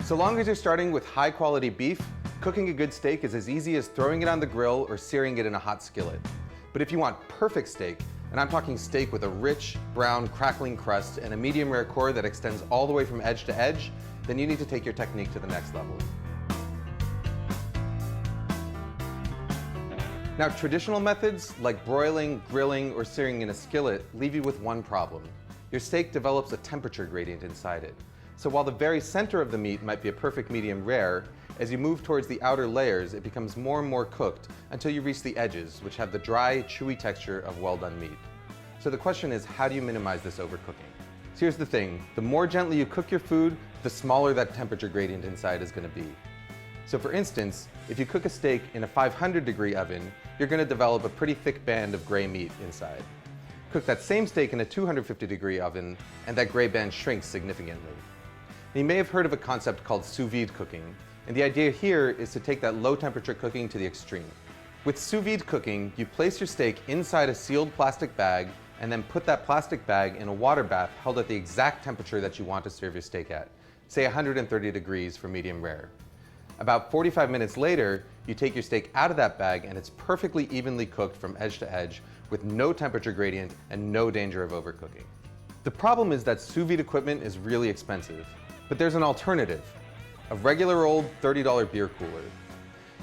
So long as you're starting with high quality beef, cooking a good steak is as easy as throwing it on the grill or searing it in a hot skillet. But if you want perfect steak, and I'm talking steak with a rich, brown, crackling crust and a medium rare core that extends all the way from edge to edge, then you need to take your technique to the next level. Now, traditional methods like broiling, grilling, or searing in a skillet leave you with one problem. Your steak develops a temperature gradient inside it. So while the very center of the meat might be a perfect medium rare, as you move towards the outer layers, it becomes more and more cooked until you reach the edges, which have the dry, chewy texture of well-done meat. So the question is, how do you minimize this overcooking? So here's the thing, the more gently you cook your food, the smaller that temperature gradient inside is going to be. So for instance, if you cook a steak in a 500-degree oven, you're going to develop a pretty thick band of gray meat inside. Cook that same steak in a 250-degree oven, and that gray band shrinks significantly. You may have heard of a concept called sous vide cooking, and the idea here is to take that low temperature cooking to the extreme. With sous vide cooking, you place your steak inside a sealed plastic bag and then put that plastic bag in a water bath held at the exact temperature that you want to serve your steak at, say 130 degrees for medium rare. About 45 minutes later, you take your steak out of that bag and it's perfectly evenly cooked from edge to edge with no temperature gradient and no danger of overcooking. The problem is that sous vide equipment is really expensive, but there's an alternative. A regular old $30 beer cooler.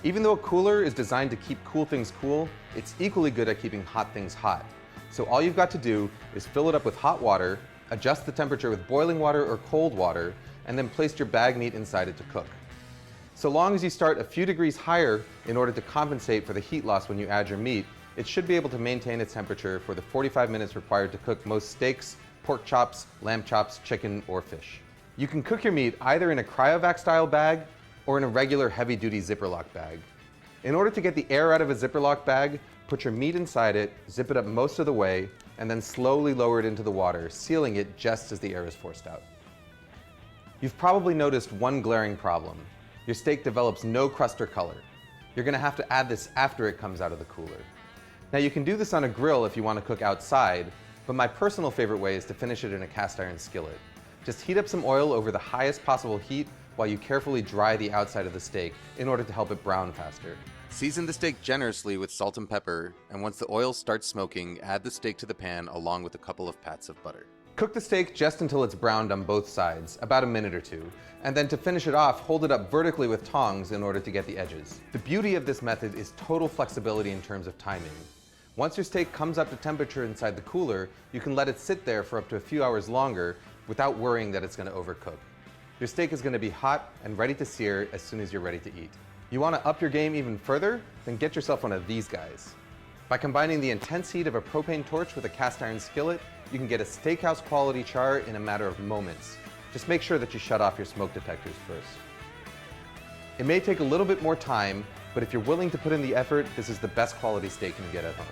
Even though a cooler is designed to keep cool things cool, it's equally good at keeping hot things hot. So all you've got to do is fill it up with hot water, adjust the temperature with boiling water or cold water, and then place your bag meat inside it to cook. So long as you start a few degrees higher in order to compensate for the heat loss when you add your meat, it should be able to maintain its temperature for the 45 minutes required to cook most steaks, pork chops, lamb chops, chicken, or fish. You can cook your meat either in a cryovac style bag or in a regular heavy duty zipper lock bag. In order to get the air out of a zipper lock bag, put your meat inside it, zip it up most of the way, and then slowly lower it into the water, sealing it just as the air is forced out. You've probably noticed one glaring problem. Your steak develops no crust or color. You're gonna have to add this after it comes out of the cooler. Now you can do this on a grill if you want to cook outside, but my personal favorite way is to finish it in a cast iron skillet. Just heat up some oil over the highest possible heat while you carefully dry the outside of the steak in order to help it brown faster. Season the steak generously with salt and pepper, and once the oil starts smoking, add the steak to the pan along with a couple of pats of butter. Cook the steak just until it's browned on both sides, about a minute or two, and then to finish it off, hold it up vertically with tongs in order to get the edges. The beauty of this method is total flexibility in terms of timing. Once your steak comes up to temperature inside the cooler, you can let it sit there for up to a few hours longer without worrying that it's going to overcook. Your steak is going to be hot and ready to sear as soon as you're ready to eat. You want to up your game even further? Then get yourself one of these guys. By combining the intense heat of a propane torch with a cast iron skillet, you can get a steakhouse quality char in a matter of moments. Just make sure that you shut off your smoke detectors first. It may take a little bit more time, but if you're willing to put in the effort, this is the best quality steak you can get at home.